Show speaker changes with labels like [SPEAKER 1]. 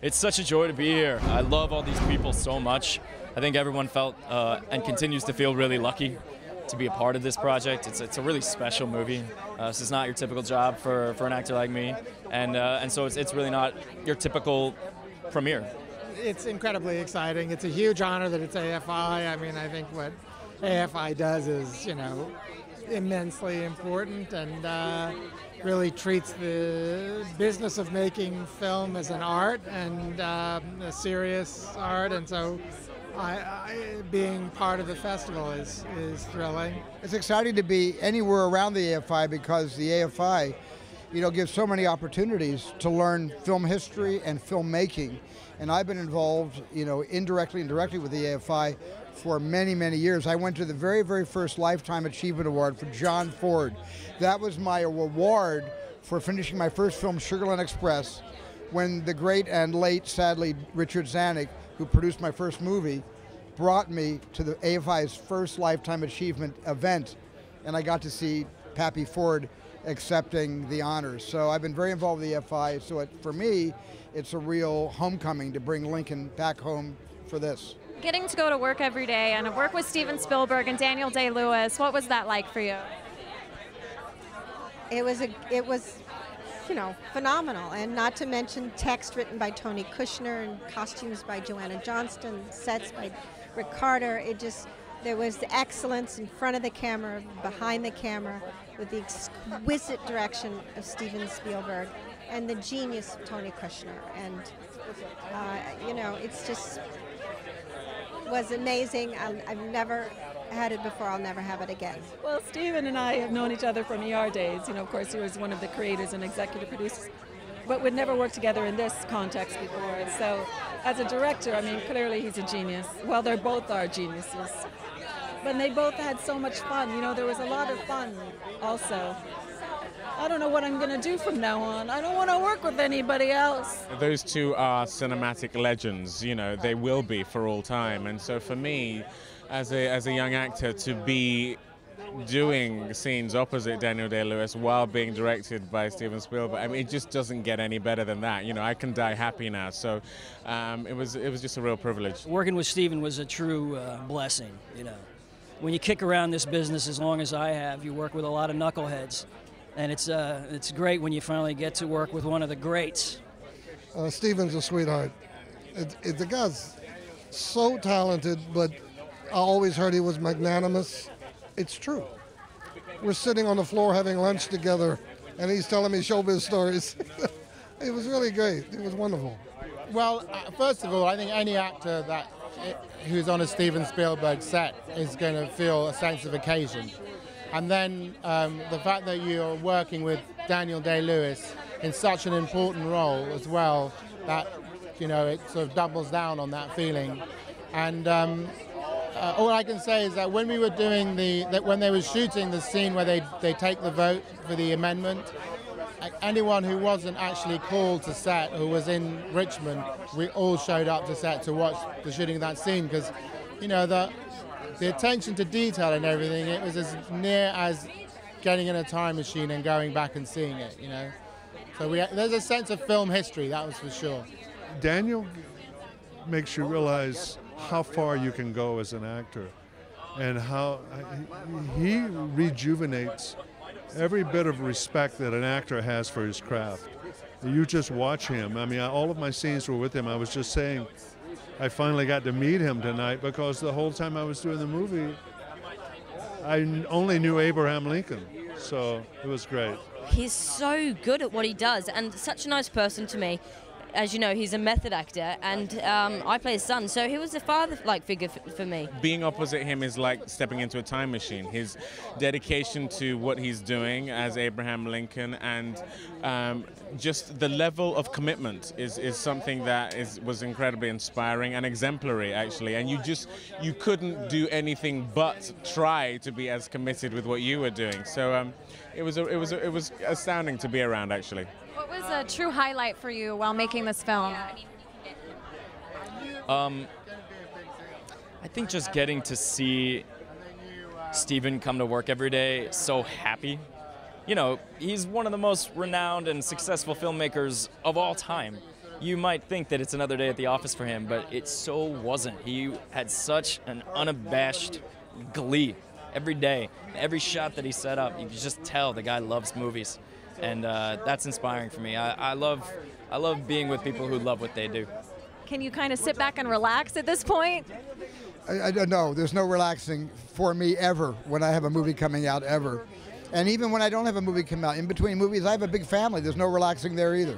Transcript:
[SPEAKER 1] It's such a joy to be here. I love all these people so much. I think everyone felt and continues to feel really lucky to be a part of this project. It's a really special movie. This is not your typical job for an actor like me, and so it's really not your typical premiere.
[SPEAKER 2] It's incredibly exciting. It's a huge honor that it's AFI. I mean, I think what AFI does is, immensely important and really treats the business of making film as an art and a serious art. And so being part of the festival is thrilling.
[SPEAKER 3] It's exciting to be anywhere around the AFI because the AFI, gives so many opportunities to learn film history and filmmaking. And I've been involved, indirectly and directly with the AFI for many, many years. I went to the very, very first Lifetime Achievement Award for John Ford. That was my award for finishing my first film, Sugarland Express, when the great and late, sadly, Richard Zanuck, who produced my first movie, brought me to the AFI's first Lifetime Achievement event, and I got to see Pappy Ford accepting the honors. So I've been very involved with the AFI, so for me, it's a real homecoming to bring Lincoln back home for this.
[SPEAKER 4] Getting to go to work every day and work with Steven Spielberg and Daniel Day-Lewis, what was that like for you?
[SPEAKER 5] It was phenomenal, and not to mention text written by Tony Kushner and costumes by Joanna Johnston, sets by Rick Carter. There was the excellence in front of the camera, behind the camera, with the exquisite direction of Steven Spielberg and the genius of Tony Kushner. And, it's just was amazing. I've never had it before. I'll never have it again.
[SPEAKER 6] Well, Steven and I have known each other from ER days. Of course, he was one of the creators and executive producers, but we'd never worked together in this context before. And so, as a director, clearly he's a genius. Well, they both are geniuses. But they both had so much fun. There was a lot of fun also. I don't know what I'm going to do from now on. I don't want to work with anybody else.
[SPEAKER 7] Those two are cinematic legends, they will be for all time. And so for me, as a young actor, to be doing scenes opposite Daniel Day-Lewis while being directed by Steven Spielberg, it just doesn't get any better than that. I can die happy now. So it was just a real privilege.
[SPEAKER 8] Working with Steven was a true blessing, When you kick around this business as long as I have, you work with a lot of knuckleheads. And it's great when you finally get to work with one of the greats.
[SPEAKER 9] Steven's a sweetheart. The guy's so talented, but I always heard he was magnanimous. It's true. We're sitting on the floor having lunch together, and he's telling me showbiz stories. It was really great. It was wonderful.
[SPEAKER 2] Well, first of all, I think any actor who's on a Steven Spielberg set is going to feel a sense of occasion. And then the fact that you're working with Daniel Day-Lewis in such an important role as well, that it sort of doubles down on that feeling. And all I can say is that when we were doing when they were shooting the scene where they take the vote for the amendment, anyone who wasn't actually called to set, who was in Richmond, we all showed up to set to watch the shooting of that scene because, the attention to detail and everything, it was as near as getting in a time machine and going back and seeing it, So there's a sense of film history, that was for sure.
[SPEAKER 10] Daniel makes you realize how far you can go as an actor and how he rejuvenates every bit of respect that an actor has for his craft. You just watch him. All of my scenes were with him. I was just saying, I finally got to meet him tonight because the whole time I was doing the movie, I only knew Abraham Lincoln, so it was great.
[SPEAKER 11] He's so good at what he does and such a nice person to me. As you know, he's a method actor, and I play his son, so he was a father-like figure for me.
[SPEAKER 7] Being opposite him is like stepping into a time machine. His dedication to what he's doing as Abraham Lincoln and just the level of commitment is something that was incredibly inspiring and exemplary, actually. And you couldn't do anything but try to be as committed with what you were doing. So it was astounding to be around, actually.
[SPEAKER 4] What was a true highlight for you while making this film?
[SPEAKER 1] I think just getting to see Steven come to work every day so happy. He's one of the most renowned and successful filmmakers of all time. you might think that it's another day at the office for him, but it so wasn't. He had such an unabashed glee every day. Every shot that he set up, you could just tell the guy loves movies. And that's inspiring for me. I love being with people who love what they do.
[SPEAKER 4] Can you kind of sit back and relax at this point?
[SPEAKER 3] I don't know. There's no relaxing for me ever when I have a movie coming out, ever. And even when I don't have a movie come out, in between movies, I have a big family. There's no relaxing there either.